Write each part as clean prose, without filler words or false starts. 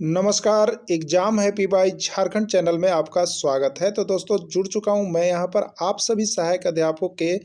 नमस्कार, exam happy by Jharkhand channel में आपका स्वागत है। तो दोस्तों जुड़ चुका हूं मैं यहां पर आप सभी सहायक अध्यापकों के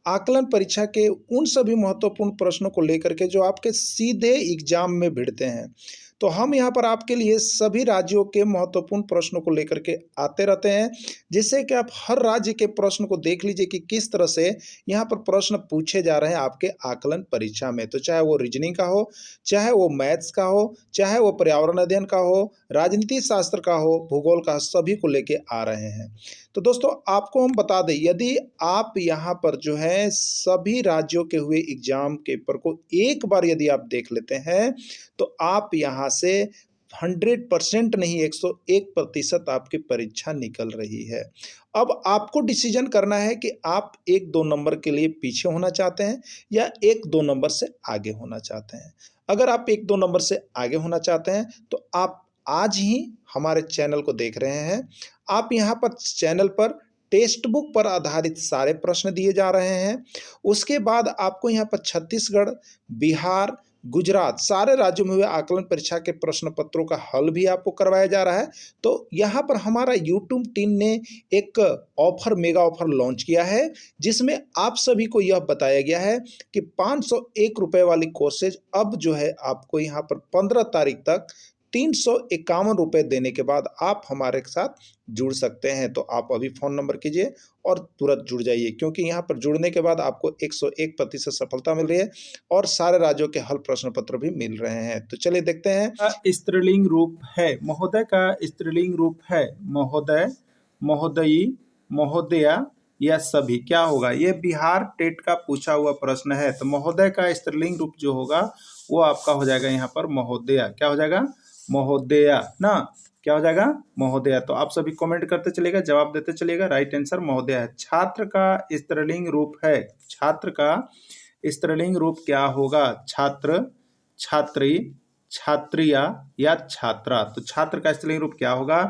आकलन परीक्षा के उन सभी महत्वपूर्ण प्रश्नों को लेकर के जो आपके सीधे एग्जाम में भिड़ते हैं। तो हम यहां पर आपके लिए सभी राज्यों के महत्वपूर्ण प्रश्नों को लेकर के आते रहते हैं, जिससे कि आप हर राज्य के प्रश्न को देख लीजिए कि किस तरह से यहां पर प्रश्न पूछे जा रहे हैं आपके आकलन परीक्षा में। तो चाहे वो रीजनिंग का हो, चाहे वो मैथ्स का हो, चाहे वो पर्यावरण अध्ययन का हो, राजनीति शास्त्र का हो, भूगोल का, सभी को लेके आ रहे हैं। तो दोस्तों आपको हम बता दें, यदि आप यहाँ पर जो है सभी राज्यों के हुए एग्जाम के पेपर को एक बार यदि आप देख लेते हैं, तो आप यहाँ से 100% नहीं 101% आपकी परीक्षा निकल रही है। अब आपको डिसीजन करना है कि आप 1-2 नंबर के लिए पीछे होना चाहते हैं या 1-2 नंबर से आगे होना चाहते हैं। अगर आप 1-2 नंबर से आगे होना चाहते हैं तो आप आज ही हमारे चैनल को देख रहे हैं। आप यहाँ पर चैनल पर टेक्स्ट बुक पर आधारित सारे प्रश्न दिए जा रहे हैं। उसके बाद आपको यहाँ पर छत्तीसगढ़, बिहार, गुजरात सारे राज्यों में हुए आकलन परीक्षा के प्रश्न पत्रों का हल भी आपको करवाया जा रहा है। तो यहाँ पर हमारा यूट्यूब टीम ने एक ऑफर, मेगा ऑफर लॉन्च किया है, जिसमें आप सभी को यह बताया गया है कि 501 रुपये वाली कोर्सेज अब जो है आपको यहाँ पर 15 तारीख तक 351 रुपये देने के बाद आप हमारे साथ जुड़ सकते हैं। तो आप अभी फ़ोन नंबर कीजिए और तुरंत जुड़ जाइए, क्योंकि यहाँ पर जुड़ने के बाद आपको 101% सफलता मिल रही है और सारे राज्यों के हल प्रश्न पत्र भी मिल रहे हैं। तो चलिए देखते हैं। स्त्रीलिंग रूप है, महोदय का स्त्रीलिंग रूप है महोदय, महोदयी, महोदया या सभी, क्या होगा? ये बिहार टेट का पूछा हुआ प्रश्न है। तो महोदय का स्त्रीलिंग रूप जो होगा वो आपका हो जाएगा यहाँ पर महोदया। क्या हो जाएगा? महोदया ना। क्या हो जाएगा? महोदया। तो आप सभी कमेंट करते चलिएगा, जवाब देते चलिएगा। राइट आंसर महोदया है। छात्र का स्त्रीलिंग रूप है, छात्र का स्त्रीलिंग रूप क्या होगा? छात्र, छात्री, छात्रिया या छात्रा। तो छात्र का स्त्रीलिंग रूप क्या होगा?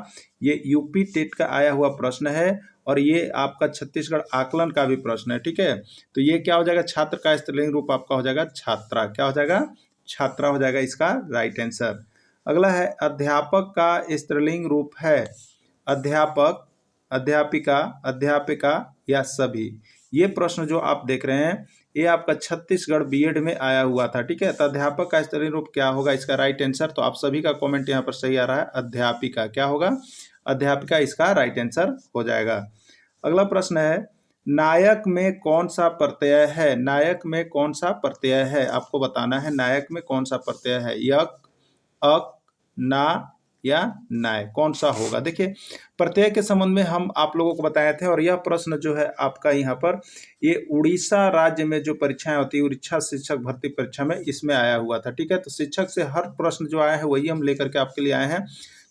ये यूपी टेट का आया हुआ प्रश्न है और ये आपका छत्तीसगढ़ आकलन का भी प्रश्न है। ठीक है, तो ये क्या हो जाएगा? छात्र का स्त्रीलिंग रूप आपका हो जाएगा छात्रा। क्या हो जाएगा? छात्रा हो जाएगा इसका राइट आंसर। अगला है अध्यापक का स्त्रीलिंग रूप है अध्यापक, अध्यापिका, अध्यापिका या सभी। ये प्रश्न जो आप देख रहे हैं ये आपका छत्तीसगढ़ बीएड में आया हुआ था। ठीक है, तो अध्यापक का स्त्रीलिंग रूप क्या होगा? इसका राइट आंसर, तो आप सभी का कमेंट यहाँ पर सही आ रहा है, अध्यापिका। क्या होगा? अध्यापिका इसका राइट आंसर हो जाएगा। अगला प्रश्न है नायक में कौन सा प्रत्यय है? नायक में कौन सा प्रत्यय है आपको बताना है। नायक में कौन सा प्रत्यय है? यक, अक, ना या नाय, कौन सा होगा? देखिए प्रत्यय के संबंध में हम आप लोगों को बताए थे और यह प्रश्न जो है आपका यहाँ पर ये उड़ीसा राज्य में जो परीक्षाएं होती है, उड़ीसा शिक्षक भर्ती परीक्षा में, इसमें आया हुआ था। ठीक है, तो शिक्षक से हर प्रश्न जो आया है वही हम लेकर के आपके लिए आए हैं।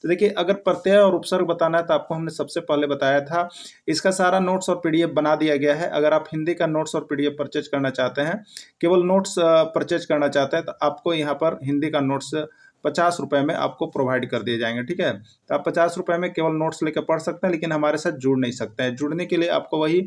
तो देखिए अगर प्रत्यय और उपसर्ग बताना है तो आपको हमने सबसे पहले बताया था, इसका सारा नोट्स और पीडीएफ बना दिया गया है। अगर आप हिंदी का नोट्स और पीडीएफ परचेज करना चाहते हैं, केवल नोट्स परचेज करना चाहते हैं, तो आपको यहाँ पर हिंदी का नोट्स 50 रुपये में आपको प्रोवाइड कर दिए जाएंगे। ठीक है, तो आप 50 रुपये में केवल नोट्स लेकर पढ़ सकते हैं, लेकिन हमारे साथ जुड़ नहीं सकते हैं। जुड़ने के लिए आपको वही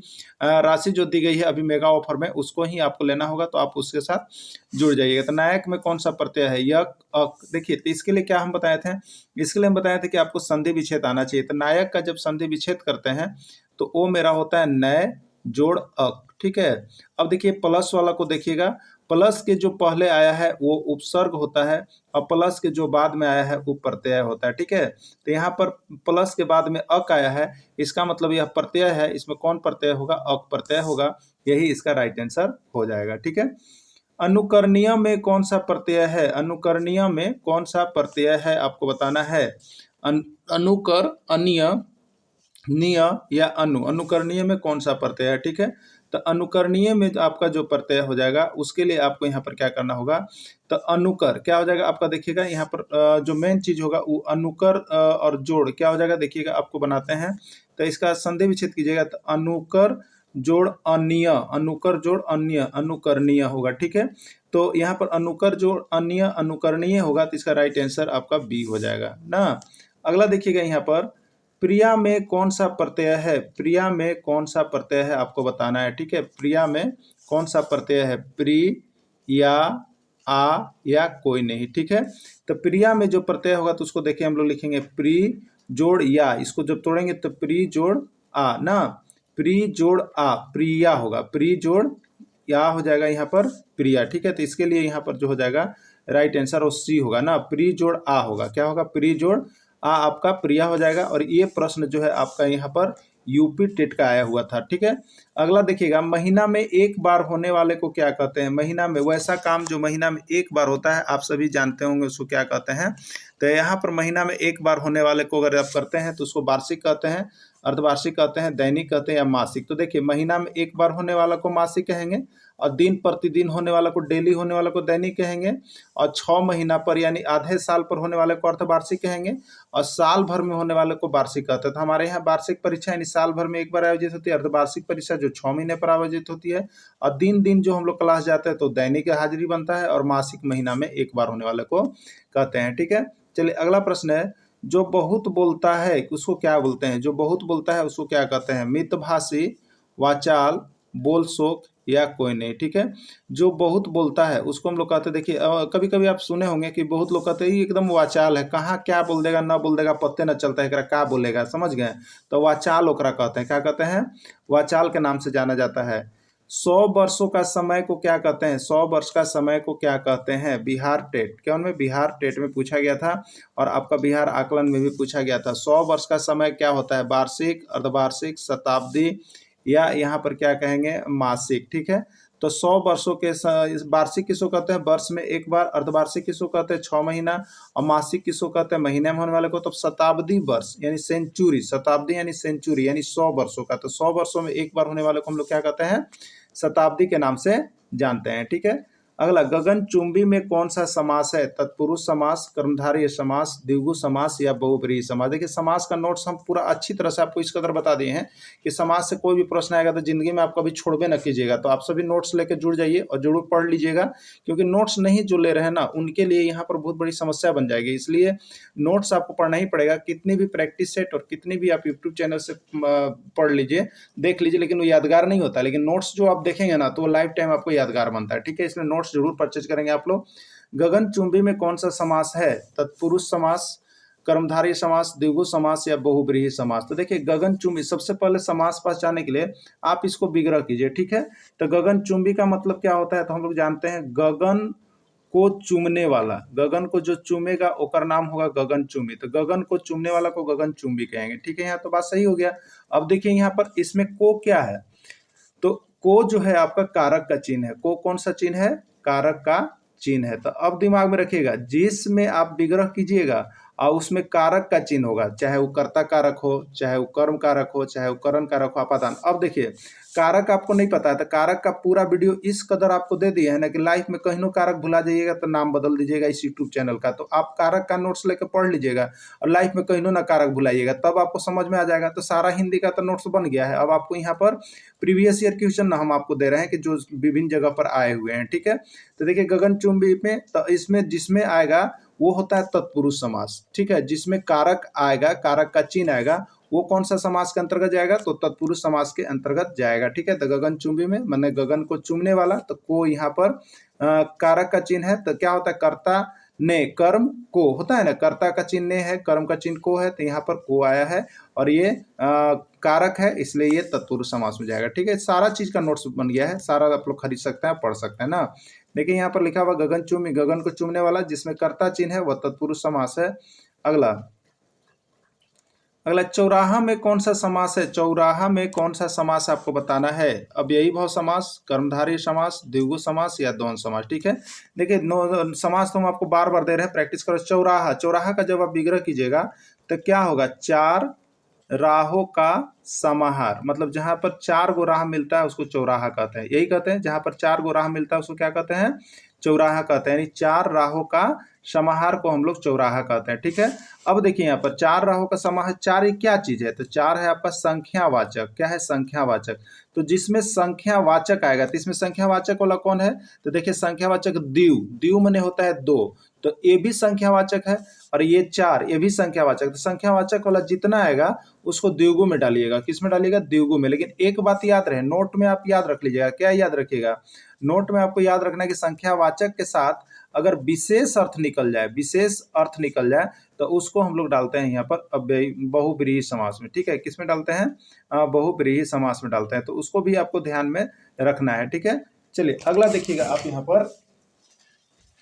राशि जो दी गई है अभी मेगा ऑफर में, उसको ही आपको लेना होगा, तो आप उसके साथ जुड़ जाइएगा। तो नायक में कौन सा प्रत्यय है? यक, अक। देखिए तो इसके लिए क्या हम बताए थे? इसके लिए हम बताए थे कि आपको संधि विच्छेद आना चाहिए। तो नायक का जब संधि विच्छेद करते हैं तो वो मेरा होता है नय जोड़ अक। ठीक है, अब देखिए प्लस वाला को देखिएगा, प्लस के जो पहले आया है वो उपसर्ग होता है और प्लस के जो बाद में आया है वो प्रत्यय होता है। ठीक है, तो यहाँ पर प्लस के बाद में अक आया है, इसका मतलब यह प्रत्यय है। इसमें कौन प्रत्यय होगा? अक प्रत्यय होगा, यही इसका राइट आंसर हो जाएगा। ठीक है, अनुकरणीय में कौन सा प्रत्यय है? अनुकरणीय में कौन सा प्रत्यय है आपको बताना है। अनुकर, अनिय, निय या अनु। अनुकरणीय में कौन सा प्रत्यय है? ठीक है, तो अनुकरणीय में आपका जो प्रत्यय हो जाएगा उसके लिए आपको यहाँ पर क्या करना होगा? तो अनुकर क्या हो जाएगा आपका? देखिएगा यहाँ पर जो मेन चीज होगा वो अनुकर और जोड़ क्या हो जाएगा? देखिएगा आपको बनाते हैं, तो इसका संधि विच्छेद कीजिएगा, तो अनुकर जोड़ अन्य, अनुकर जोड़ अन्य, अनुकरणीय होगा। ठीक है, तो यहाँ पर अनुकर जोड़ अन्य अनुकरणीय होगा, तो इसका राइट आंसर आपका बी हो जाएगा ना। अगला देखिएगा यहाँ पर प्रिया में कौन सा प्रत्यय है? प्रिया में कौन सा प्रत्यय है आपको बताना है। ठीक है, प्रिया में कौन सा प्रत्यय है? प्रि, या, आ या कोई नहीं। ठीक है, तो प्रिया में जो प्रत्यय होगा तो उसको देखिए हम लोग लिखेंगे प्री जोड़ या, इसको जब तोड़ेंगे तो प्री जोड़ आ ना, प्री जोड़ आ प्रिया होगा, प्री जोड़ या हो जाएगा यहाँ पर प्रिया। ठीक है, तो इसके लिए यहाँ पर जो हो जाएगा राइट आंसर वो सी होगा ना, प्री जोड़ आ होगा। क्या होगा? प्री जोड़ आ आपका प्रिया हो जाएगा। और ये प्रश्न जो है आपका यहाँ पर यूपी टेट का आया हुआ था। ठीक है, अगला देखिएगा, महीना में एक बार होने वाले को क्या कहते हैं? महीना में वैसा काम जो महीना में एक बार होता है, आप सभी जानते होंगे उसको क्या कहते हैं। तो यहाँ पर महीना में एक बार होने वाले को अगर आप करते हैं तो उसको वार्षिक कहते हैं, अर्धवार्षिक कहते हैं, दैनिक कहते हैं या मासिक। तो देखिए, महीना में एक बार होने वाला को मासिक कहेंगे, और दिन प्रतिदिन होने वाला को, डेली होने वाला को दैनिक कहेंगे, और 6 महीना पर यानी आधे साल पर होने वाले को अर्धवार्षिक कहेंगे, और साल भर में होने वाले को वार्षिक कहते हैं। तो हमारे यहाँ वार्षिक परीक्षा यानी साल भर में एक बार आयोजित होती है, अर्धवार्षिक परीक्षा जो 6 महीने पर आयोजित होती है, और दिन दिन जो हम लोग क्लास जाते हैं तो दैनिक हाजिरी बनता है, और मासिक महीना में एक बार होने वाले को कहते हैं। ठीक है, चलिए अगला प्रश्न है, जो बहुत बोलता है उसको क्या बोलते हैं? जो बहुत बोलता है उसको क्या कहते हैं? मितभाषी, वाचाल, बोल शोक या कोई नहीं। ठीक है, जो बहुत बोलता है उसको हम लोग कहते हैं, देखिए कभी कभी आप सुने होंगे कि बहुत लोग कहते हैं ये एकदम वाचाल है, कहाँ क्या बोल देगा ना बोल देगा पत्ते न चलता है, एकरा क्या बोलेगा, समझ गए? तो वाचाल ओकरा कहते हैं। क्या कहते हैं? वाचाल के नाम से जाना जाता है। 100 वर्षों का समय को क्या कहते हैं? 100 वर्ष का समय को क्या कहते हैं? बिहार टेट क्या उनमें बिहार टेट में पूछा गया था, और आपका बिहार आकलन में भी पूछा गया था। 100 वर्ष का समय क्या होता है? वार्षिक, अर्धवार्षिक, शताब्दी या यहाँ पर क्या कहेंगे? मासिक। ठीक है, तो 100 वर्षों के वार्षिक किसको कहते हैं? वर्ष में एक बार। अर्धवार्षिक किसको कहते हैं? 6 महीना। और मासिक किसको कहते हैं? महीने में होने वाले को। तो शताब्दी वर्ष यानी सेंचुरी, शताब्दी यानी सेंचुरी यानी 100 वर्षों का। तो 100 वर्षों में एक बार होने वाले को हम लोग क्या कहते हैं? शताब्दी के नाम से जानते हैं। ठीक है, अगला, गगनचुंबी में कौन सा समास है? तत्पुरुष समास, कर्मधारय समास, द्विगु समास या बहुब्रीहि समास। देखिए, समास का नोट्स हम पूरा अच्छी तरह से आपको इस कदर बता दिए हैं कि समास से कोई भी प्रश्न आएगा तो जिंदगी में आप कभी छोड़बे न कीजिएगा। तो आप सभी नोट्स लेकर जुड़ जाइए और जरूर पढ़ लीजिएगा, क्योंकि नोट्स नहीं जो ले रहे हैं ना उनके लिए यहाँ पर बहुत बड़ी समस्या बन जाएगी। इसलिए नोट्स आपको पढ़ना ही पड़ेगा। कितनी भी प्रैक्टिस सेट और कितनी भी आप यूट्यूब चैनल से पढ़ लीजिए, देख लीजिए, लेकिन वो यादगार नहीं होता। लेकिन नोट्स जो आप देखेंगे ना तो वो लाइफ टाइम आपको यादगार बनता है। ठीक है, इसलिए नोट्स जरूर परचेज करेंगे आप लोग। गगनचुंबी में कौन सा समास है? तत्पुरुष समास, कर्मधारय समास, द्विगु समास या बहुब्रीहि समास। तो देखिए, गगनचुंबी, सबसे पहले समास पहचानने के लिए आप इसको विग्रह कीजिए। ठीक है, तो गगनचुंबी का मतलब क्या होता है? तो हम लोग जानते हैं, गगन को चूमने वाला, गगन को जो चूमेगा ओकर नाम होगा गगनचुंबी। तो गगन को चूमने वाला को गगनचुंबी कहेंगे। ठीक है, यहाँ तो बात सही हो गया। अब देखिए यहाँ पर इसमें को क्या है? तो को जो है आपका कारक का चिन्ह है। को कौन सा चिन्ह है? कारक का चिन्ह है। तो अब दिमाग में रखिएगा, जिसमें आप विग्रह कीजिएगा और उसमें कारक का चिन्ह होगा, चाहे वो कर्ता कारक हो, चाहे वो कर्म कारक हो, चाहे वो करण कारक हो, अपादान। अब देखिए, कारक आपको नहीं पता है तो कारक का पूरा वीडियो इस कदर आपको दे दिया है ना कि लाइफ में कहीं कारक भुला जाइएगा तो नाम बदल दीजिएगा इस यूट्यूब चैनल का। तो आप कारक का नोट्स लेकर पढ़ लीजिएगा और लाइफ में कहीं ना कारक भुलाइएगा, तब आपको समझ में आ जाएगा। तो सारा हिंदी का तो नोट्स बन गया है। अब आपको यहाँ पर प्रीवियस ईयर क्वेश्चन हम आपको दे रहे हैं कि जो विभिन्न जगह पर आए हुए हैं। ठीक है, तो देखिए, गगनचुंबी में तो इसमें जिसमें आएगा वो होता है तत्पुरुष समास। ठीक है, जिसमें कारक आएगा, कारक का चिन्ह आएगा, वो कौन सा समास के अंतर्गत जाएगा? तो तत्पुरुष समास के अंतर्गत जाएगा। ठीक है, तो गगनचुंबी में माने गगन को चूमने वाला, तो को यहाँ पर कारक का चिन्ह है। तो क्या होता है? कर्ता ने, कर्म को होता है ना, कर्ता का चिन्ह ने है, कर्म का चिन्ह को है, तो यहाँ पर को आया है और ये कारक है, इसलिए ये तत्पुरुष समास में जाएगा। ठीक है, सारा चीज का नोट्स बन गया है, सारा आप लोग खरीद सकते हैं, पढ़ सकते हैं ना। देखिए यहाँ पर लिखा हुआ गगनचुंबी, गगन को चूमने वाला, जिसमें कर्ता चिन्ह है वह तत्पुरुष समास है। अगला, चौराहा में कौन सा समास है? चौराहा में कौन सा समास आपको बताना है। अब यही भाव समास, कर्मधारय समास, द्विगु समास या द्वंद्व समास। ठीक है, देखिए समास तो हम आपको बार बार दे रहे हैं, प्रैक्टिस करो। चौराहा, चौराहा का जब आप विग्रह कीजिएगा तो क्या होगा? चार राहों का समाहार, मतलब जहां पर 4 गो राह मिलता है उसको चौराहा कहते हैं। यही कहते हैं, जहां पर 4 गो राह मिलता है उसको क्या कहते हैं? चौराहा कहते हैं। यानी 4 राहों का समाहार को हम लोग चौराहा कहते हैं। ठीक है, अब देखिए यहाँ पर 4 राहों का समाहार, 4 ये क्या चीज है? तो 4 है आपका संख्यावाचक। क्या है? संख्यावाचक। तो जिसमें संख्यावाचक आएगा, तो इसमें संख्यावाचक वाला कौन है? तो देखिए, संख्यावाचक द्विव, द्विव माने होता है 2, तो ये भी संख्यावाचक है, और ये 4 ये भी संख्यावाचक। तो संख्यावाचक वाला जितना आएगा उसको द्विगु में डालिएगा। किस में डालिएगा? द्विगु में। लेकिन एक बात याद रहे, नोट में आप याद रख लीजिएगा। क्या याद रखिएगा? नोट में आपको याद रखना है कि संख्यावाचक के साथ अगर विशेष अर्थ निकल जाए, विशेष अर्थ निकल जाए तो उसको हम लोग डालते हैं यहाँ पर अव्ययी बहुब्रीहि समास में। ठीक है, किसमें डालते हैं? बहुब्रीहि समास में डालते हैं, तो उसको भी आपको ध्यान में रखना है। ठीक है, चलिए अगला देखिएगा आप यहाँ पर।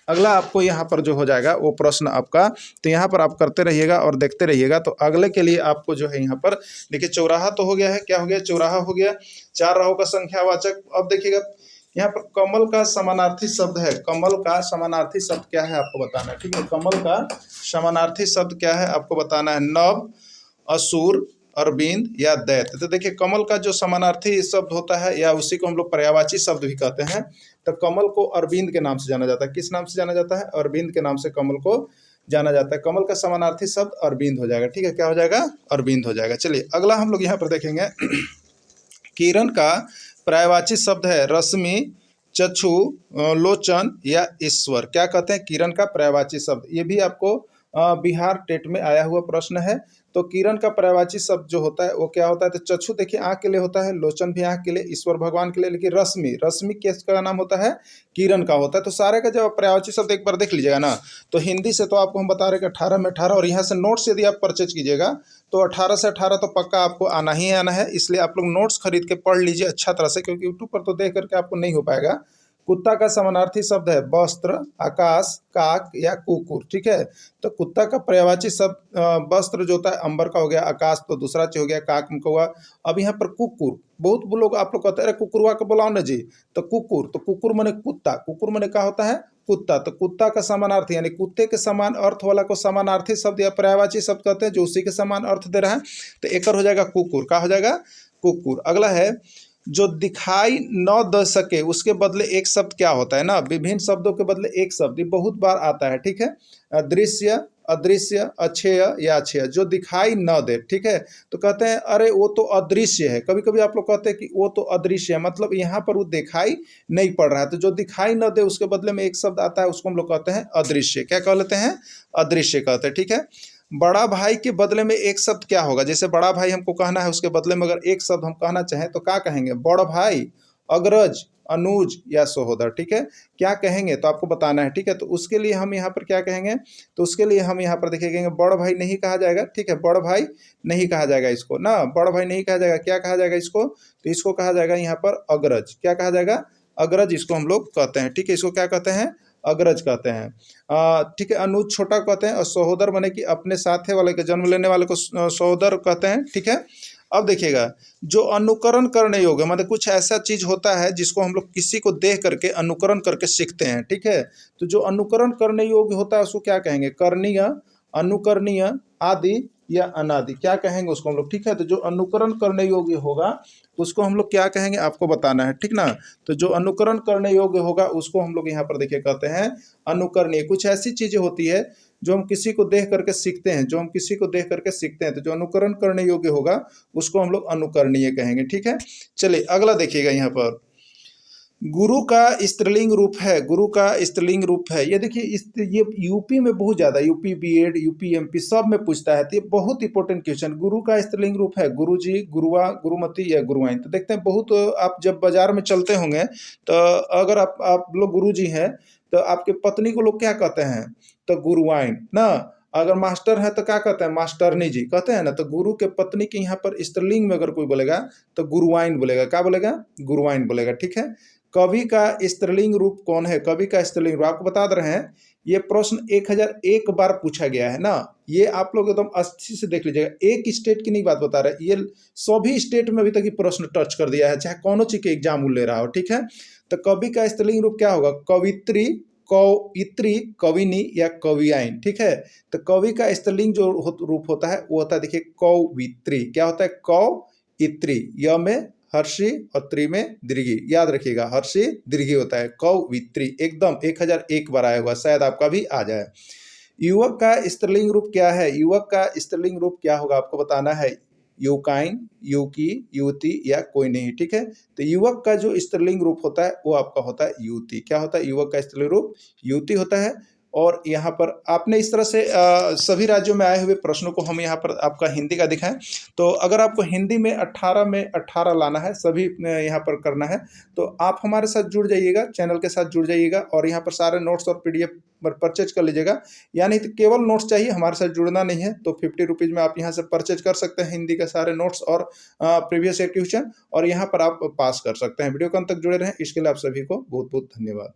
अगला आपको यहाँ पर जो हो जाएगा वो प्रश्न आपका, तो यहाँ पर आप करते रहिएगा और देखते रहिएगा। तो अगले के लिए आपको जो है यहाँ पर देखिए, चौराहा तो हो गया है, क्या हो गया? चौराहा हो गया, चार राहों का संख्यावाचक। अब देखिएगा यहाँ पर कमल का समानार्थी शब्द है, कमल का समानार्थी शब्द क्या है आपको बताना है। ठीक है, कमल का समानार्थी शब्द क्या है आपको बताना है। नव, असुर, अरविंद या दैत्य। तो देखिए कमल का जो समानार्थी शब्द होता है या उसी को हम लोग पर्यायवाची शब्द भी कहते हैं, तो कमल को अरविंद के नाम से जाना जाता है। किस नाम से जाना जाता है? अरविंद के नाम से कमल को जाना जाता है। कमल का समानार्थी शब्द अरविंद हो जाएगा। ठीक है, क्या हो जाएगा? अरविंद हो जाएगा। चलिए अगला हम लोग यहाँ पर देखेंगे किरण का पर्यायवाची शब्द है रश्मि, चक्षु, लोचन या ईश्वर। क्या कहते हैं? किरण का पर्यायवाची शब्द। ये भी आपको बिहार टेट में आया हुआ प्रश्न है। तो किरण का पर्यायवाची शब्द जो होता है वो क्या होता है? तो चक्षु देखिए आँख के लिए होता है, लोचन भी आँख के लिए, ईश्वर भगवान के लिए, लेकिन रश्मि, रश्मि किसका नाम होता है? किरण का होता है। तो सारे का जब पर्यायवाची शब्द एक बार देख लीजिएगा ना, तो हिंदी से तो आपको हम बता रहे कि 18 में 18, और यहाँ से नोट्स यदि आप परचेज कीजिएगा तो 18 से 18 तो पक्का आपको आना ही आना है। इसलिए आप लोग नोट्स खरीद के पढ़ लीजिए अच्छा तरह से, क्योंकि यूट्यूब पर तो देख करके आपको नहीं हो पाएगा। कुत्ता का समानार्थी शब्द है वस्त्र, आकाश, काक या कुकुर। ठीक है, तो कुत्ता का पर्यायवाची शब्द वस्त्र जो होता है अंबर का हो गया, आकाश तो दूसरा चीज हो गया, काक का हुआ। अब यहाँ पर कुकुर, बहुत लोग आप लोग कहते हैं कुकुरवा को बुलाओ ना जी, तो कुकुर, तो कुकुर माने कुत्ता, कुकुर माने क्या होता है? कुत्ता। तो कुत्ता का समानार्थी यानी कुत्ते के समान अर्थ वाला को समानार्थी शब्द या पर्यायवाची शब्द कहते हैं, जो उसी के समान अर्थ दे रहा है। तो एक हो जाएगा कुकुर। क्या हो जाएगा? कुकुर। अगला है जो दिखाई न दे सके उसके बदले एक शब्द क्या होता है ना, विभिन्न शब्दों के बदले एक शब्द, ये बहुत बार आता है। ठीक है, दृश्य, अदृश्य, अक्षय या अक्षय, जो दिखाई न दे। ठीक है, तो कहते हैं अरे वो तो अदृश्य है। कभी कभी आप लोग कहते हैं कि वो तो अदृश्य है, मतलब यहाँ पर वो दिखाई नहीं पड़ रहा है। तो जो दिखाई न दे उसके बदले में एक शब्द आता है, उसको हम लोग कहते हैं अदृश्य। क्या कह लेते हैं? अदृश्य कहते हैं। ठीक है, बड़ा भाई के बदले में एक शब्द क्या होगा? जैसे बड़ा भाई हमको कहना है, उसके बदले में अगर एक शब्द हम कहना चाहें तो क्या कहेंगे? बड़ भाई, अग्रज, अनुज या सहोदर। ठीक है, क्या कहेंगे तो आपको बताना है। ठीक है, तो उसके लिए हम यहाँ पर क्या कहेंगे? तो उसके लिए हम यहाँ पर देखेंगे बड़ भाई नहीं कहा जाएगा। ठीक है, बड़ भाई नहीं कहा जाएगा इसको ना, बड़ भाई नहीं कहा जाएगा। क्या कहा जाएगा इसको? तो इसको कहा जाएगा यहाँ पर अग्रज। क्या कहा जाएगा? अग्रज इसको हम लोग कहते हैं। ठीक है, इसको क्या कहते हैं? अग्रज कहते हैं। ठीक है, अनुज छोटा कहते हैं, और सहोदर माने कि अपने साथे वाले के, जन्म लेने वाले को सहोदर कहते हैं। ठीक है, अब देखिएगा जो अनुकरण करने योग्य, मतलब कुछ ऐसा चीज होता है जिसको हम लोग किसी को देख करके अनुकरण करके सीखते हैं। ठीक है, तो जो अनुकरण करने योग्य होता है उसको क्या कहेंगे? करणीय, अनुकरणीय, आदि या अनादि। क्या कहेंगे उसको हम लोग? ठीक है, तो जो अनुकरण करने योग्य होगा उसको हम लोग क्या कहेंगे आपको बताना है। ठीक ना, तो जो अनुकरण करने योग्य होगा उसको हम लोग यहाँ पर देखिए कहते हैं अनुकरणीय। कुछ ऐसी चीजें होती है जो हम किसी को देख करके सीखते हैं, जो हम किसी को देख करके सीखते हैं, तो जो अनुकरण करने योग्य होगा उसको हम लोग अनुकरणीय कहेंगे। ठीक है, चलिए अगला देखिएगा यहाँ पर गुरु का स्त्रीलिंग रूप है, गुरु का स्त्रीलिंग रूप है। ये देखिए ये यूपी में बहुत ज़्यादा, यूपी बीएड, यूपी एमपी सब में पूछता है। तो ये बहुत इंपॉर्टेंट क्वेश्चन, गुरु का स्त्रीलिंग रूप है गुरुजी, गुरुआ, गुरुमती या गुरुआइन। तो देखते हैं बहुत, आप जब बाजार में चलते होंगे तो अगर आप लोग गुरुजी हैं तो आपके पत्नी को लोग क्या कहते हैं? तो गुरुआइन ना। अगर मास्टर है तो क्या कहते हैं? मास्टरनी जी कहते हैं ना। तो गुरु के पत्नी के यहाँ पर स्त्रीलिंग में अगर कोई बोलेगा तो गुरुआइन बोलेगा। क्या बोलेगा? गुरुआइन बोलेगा। ठीक है, कवि का स्त्रीलिंग रूप कौन है? कवि का स्त्रीलिंग रूप आपको बता रहे हैं। ये प्रश्न 1001 बार पूछा गया है ना। ये आप लोग एकदम अच्छी से देख लीजिएगा, एक स्टेट की नहीं बात बता रहे, ये सभी स्टेट में अभी तक ये प्रश्न टच कर दिया है, चाहे कौन चीज के एग्जाम ले रहा हो। ठीक है, तो कवि का स्त्रीलिंग रूप क्या होगा? कवित्री, कवित्री, कविनी या कवियाइन। ठीक है, तो कवि का स्त्रीलिंग जो रूप होता है वो होता है देखिए कवित्री। क्या होता है? कवित्री, य में हर्षी और त्री में दीर्घी, याद रखिएगा हर्षी दीर्घी होता है कवित्री। एकदम 1001 बार आया हुआ, शायद आपका भी आ जाए। युवक का स्त्रीलिंग रूप क्या है? युवक का स्त्रीलिंग रूप क्या होगा आपको बताना है। युवकाइन, युवकी, युवती या कोई नहीं। ठीक है, तो युवक का जो स्त्रीलिंग रूप होता है वो आपका होता है युवती। क्या होता है? युवक का स्त्रीलिंग रूप युवती होता है। और यहाँ पर आपने इस तरह से सभी राज्यों में आए हुए प्रश्नों को हम यहाँ पर आपका हिंदी का दिखाएं। तो अगर आपको हिंदी में 18 लाना है, सभी यहाँ पर करना है, तो आप हमारे साथ जुड़ जाइएगा, चैनल के साथ जुड़ जाइएगा और यहाँ पर सारे नोट्स और पीडीएफ परचेज कर लीजिएगा। यानी तो केवल नोट्स चाहिए, हमारे साथ जुड़ना नहीं है, तो 50 रुपीज़ में आप यहाँ से परचेज कर सकते हैं हिंदी के सारे नोट्स और प्रीवियस ईयर क्वेश्चन, और यहाँ पर आप पास कर सकते हैं। वीडियो को अंत तक जुड़े रहें, इसके लिए आप सभी को बहुत बहुत धन्यवाद।